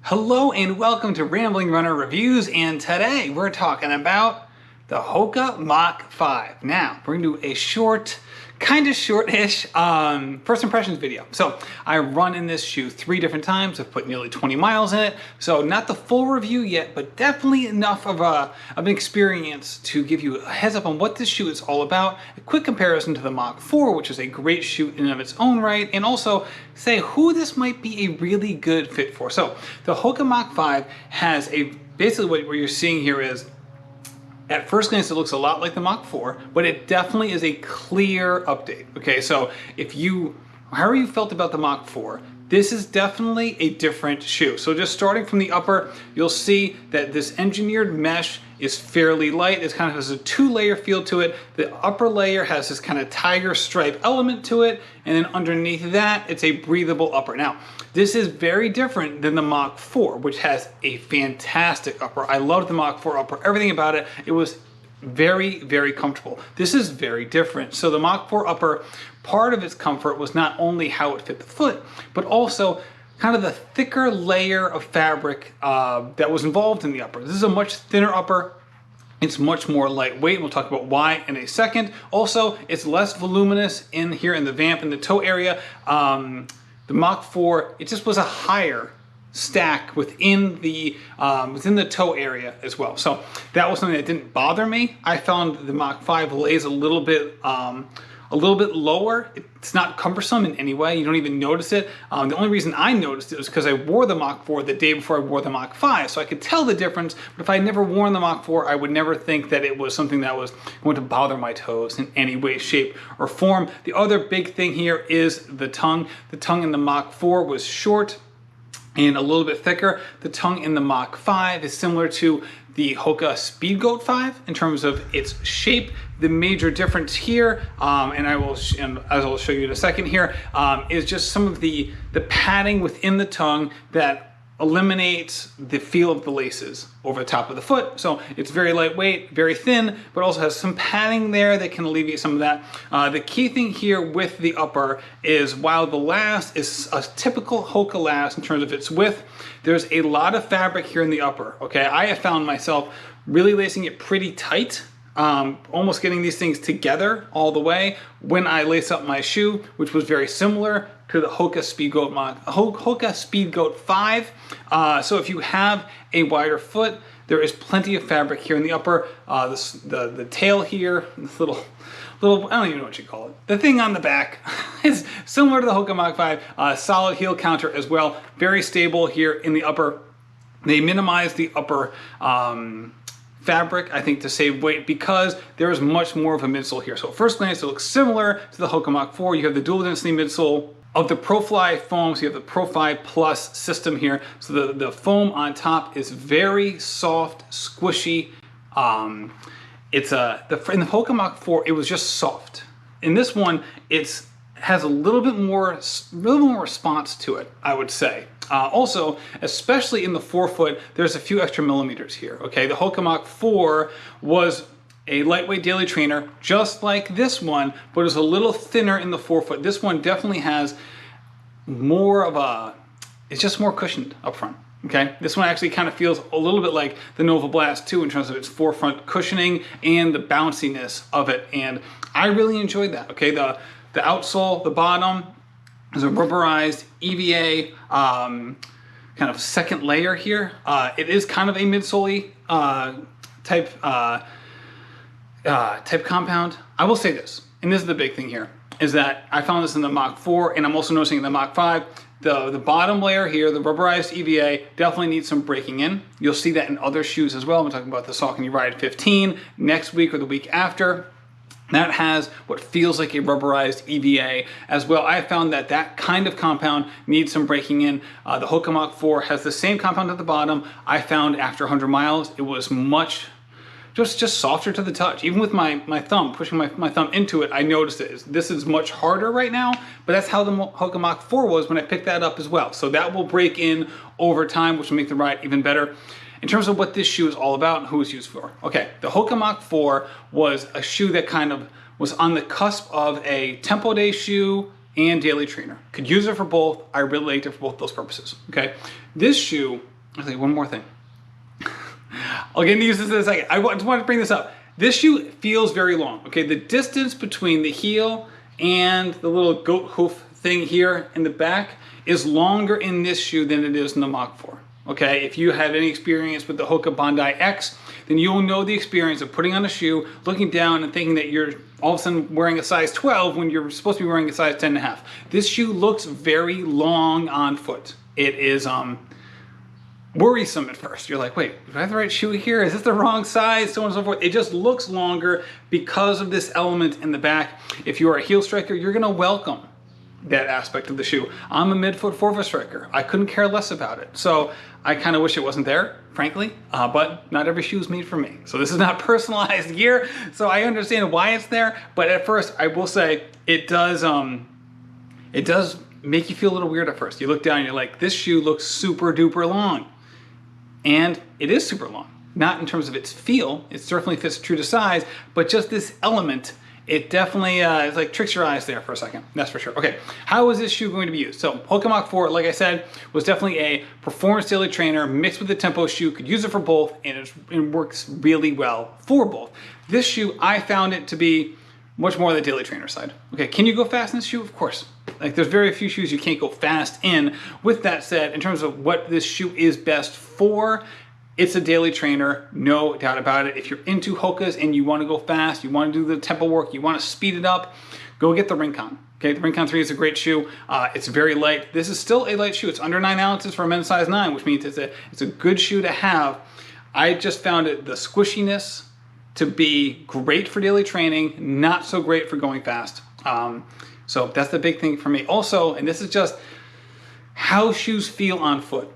Hello and welcome to Rambling Runner Reviews, and today we're talking about the Hoka Mach 5. Now, we're going to do a short, kind of short-ish first impressions video. So, I run in this shoe 3 different times. I've put nearly 20 miles in it. So, not the full review yet, but definitely enough of an experience to give you a heads up on what this shoe is all about. A quick comparison to the Mach 4, which is a great shoe in and of its own right, and also say who this might be a really good fit for. So, the Hoka Mach 5 has basically what you're seeing here is, at first glance, it looks a lot like the Mach 4, but it definitely is a clear update. Okay, so however you felt about the Mach 4, this is definitely a different shoe. So just starting from the upper, you'll see that this engineered mesh is fairly light. It kind of has a 2-layer feel to it. The upper layer has this kind of tiger stripe element to it, and then underneath that, it's a breathable upper. Now, this is very different than the Mach 4, which has a fantastic upper. I loved the Mach 4 upper, everything about it. It was very, very comfortable. This is very different. So the Mach 4 upper, part of its comfort was not only how it fit the foot, but also kind of the thicker layer of fabric that was involved in the upper. This is a much thinner upper. It's much more lightweight. We'll talk about why in a second. Also, it's less voluminous in here in the vamp and the toe area. The Mach 4, it just was a higher stack within the toe area as well. So that was something that didn't bother me. I found the Mach 5 lays a little bit lower. It's not cumbersome in any way. You don't even notice it. The only reason I noticed it was because I wore the Mach 4 the day before I wore the Mach 5, so I could tell the difference. But if I had never worn the Mach 4, I would never think that it was something that was going to bother my toes in any way, shape, or form. The other big thing here is the tongue. The tongue in the Mach 4 was short and a little bit thicker. The tongue in the Mach 5 is similar to the Hoka Speedgoat 5 in terms of its shape. The major difference here, and as I'll show you in a second here, is just some of the padding within the tongue that eliminates the feel of the laces over the top of the foot. So it's very lightweight, very thin, but also has some padding there that can alleviate some of that. The key thing here with the upper is while the last is a typical Hoka last in terms of its width, there's a lot of fabric here in the upper. Okay, I have found myself really lacing it pretty tight, almost getting these things together all the way when I lace up my shoe, which was very similar to the Hoka Speedgoat 5. So if you have a wider foot, there is plenty of fabric here in the upper. The tail here, this little, I don't even know what you call it. The thing on the back is similar to the Hoka Mach 5, solid heel counter as well. Very stable here in the upper. They minimize the upper fabric, I think, to save weight because there is much more of a midsole here. So at first glance, it looks similar to the Hoka Mach 4. You have the dual density midsole of the ProFly foam, so you have the ProFly Plus system here. So the foam on top is very soft, squishy. In the Hoka Mach 4, it was just soft. In this one, it has a little bit more response to it, I would say. Also, especially in the forefoot, there's a few extra millimeters here. Okay, the Hoka Mach 4 was a lightweight daily trainer, just like this one, but it's a little thinner in the forefoot. This one definitely has more of it's just more cushioned up front. Okay, this one actually kind of feels a little bit like the Nova Blast 2 in terms of its forefront cushioning and the bounciness of it, and I really enjoyed that. Okay, the outsole, the bottom, is a rubberized EVA kind of second layer here. It is kind of a midsole-y type compound. I will say this, and this is the big thing here, is that I found this in the Mach 4, and I'm also noticing in the Mach 5, the bottom layer here, the rubberized EVA, definitely needs some breaking in. You'll see that in other shoes as well. I'm talking about the Saucony Ride 15 next week or the week after. That has what feels like a rubberized EVA as well. I found that kind of compound needs some breaking in. The Hoka Mach 4 has the same compound at the bottom. I found after 100 miles, it was much just softer to the touch. Even with my thumb, pushing my thumb into it, I noticed it. This is much harder right now, but that's how the Hoka Mach 4 was when I picked that up as well. So that will break in over time, which will make the ride even better. In terms of what this shoe is all about and who it's used for. Okay, the Hoka Mach 4 was a shoe that kind of was on the cusp of a tempo day shoe and daily trainer. Could use it for both. I really liked it for both those purposes. Okay, this shoe Actually, one more thing. I'll get into use this in a second. I just want to bring this up. This shoe feels very long. Okay, the distance between the heel and the little goat hoof thing here in the back is longer in this shoe than it is in the Mach 4. Okay, if you have any experience with the Hoka Bondi X, then you'll know the experience of putting on a shoe, looking down and thinking that you're all of a sudden wearing a size 12 when you're supposed to be wearing a size 10.5. This shoe looks very long on foot. It is worrisome at first. You're like, wait, do I have the right shoe here? Is this the wrong size? So on and so forth. It just looks longer because of this element in the back. If you are a heel striker, you're gonna welcome that aspect of the shoe. I'm a midfoot forefoot striker. I couldn't care less about it. So I kind of wish it wasn't there, frankly, but not every shoe is made for me. So this is not personalized gear. So I understand why it's there, but at first I will say it does make you feel a little weird at first. You look down and you're like, this shoe looks super duper long. And it is super long. Not in terms of its feel, it certainly fits true to size, but just this element, it definitely it's like tricks your eyes there for a second, that's for sure. Okay, how is this shoe going to be used? So Hoka Mach 4, like I said, was definitely a performance daily trainer mixed with a tempo shoe. Could use it for both, and it works really well for both. This shoe, I found it to be much more on the daily trainer side. Okay, can you go fast in this shoe? Of course. Like, there's very few shoes you can't go fast in. With that said, in terms of what this shoe is best for, it's a daily trainer, no doubt about it. If you're into Hokas and you want to go fast, you want to do the tempo work, you want to speed it up, go get the Rincon. Okay, the Rincon 3 is a great shoe. It's very light. This is still a light shoe. It's under 9 ounces for a men's size 9, which means it's a good shoe to have. I just found it, the squishiness, to be great for daily training, not so great for going fast. So that's the big thing for me. Also, and this is just how shoes feel on foot.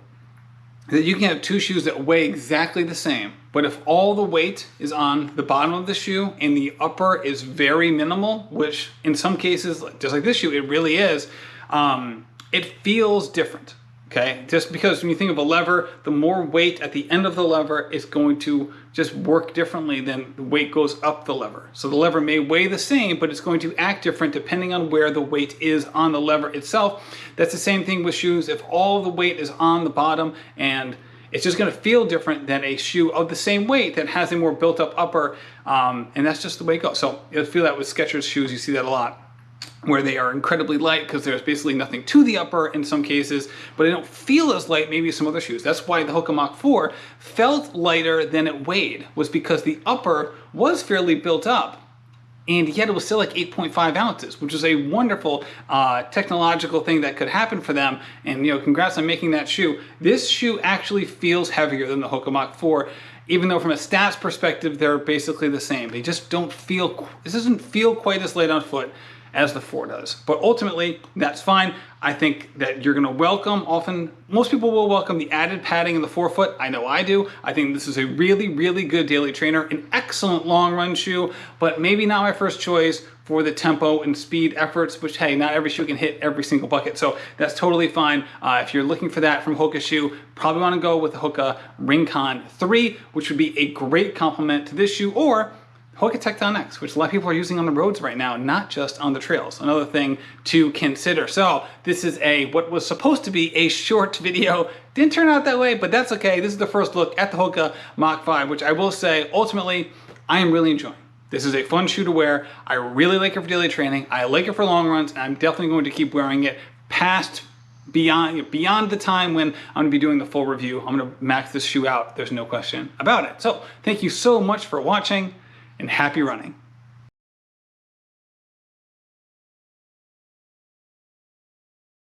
That you can have two shoes that weigh exactly the same, but if all the weight is on the bottom of the shoe and the upper is very minimal, which in some cases, just like this shoe, it really is, it feels different. Okay, just because when you think of a lever, the more weight at the end of the lever is going to just work differently than the weight goes up the lever. So the lever may weigh the same, but it's going to act different depending on where the weight is on the lever itself. That's the same thing with shoes. If all the weight is on the bottom, and it's just going to feel different than a shoe of the same weight that has a more built up upper, and that's just the way it goes. So you'll feel that with Skechers shoes, you see that a lot, where they are incredibly light because there's basically nothing to the upper in some cases, but they don't feel as light maybe as some other shoes. That's why the Hoka Mach 4 felt lighter than it weighed, was because the upper was fairly built up, and yet it was still like 8.5 ounces, which is a wonderful technological thing that could happen for them. And congrats on making that shoe. This shoe actually feels heavier than the Hoka Mach 4, even though from a stats perspective, they're basically the same. They just don't feel, this doesn't feel quite as light on foot as the 4 does. But ultimately, that's fine. I think that you're gonna welcome, most people will welcome the added padding in the forefoot. I know I do. I think this is a really, really good daily trainer, an excellent long run shoe, but maybe not my first choice for the tempo and speed efforts, which, hey, not every shoe can hit every single bucket. So that's totally fine. If you're looking for that from Hoka shoe, probably wanna go with the Hoka Rincon 3, which would be a great complement to this shoe, or Hoka Tecton X, which a lot of people are using on the roads right now, not just on the trails. Another thing to consider. So this is what was supposed to be a short video. Didn't turn out that way, but that's okay. This is the first look at the Hoka Mach 5, which I will say, ultimately, I am really enjoying. This is a fun shoe to wear. I really like it for daily training. I like it for long runs, and I'm definitely going to keep wearing it beyond the time when I'm gonna be doing the full review. I'm gonna max this shoe out. There's no question about it. So thank you so much for watching, and happy running.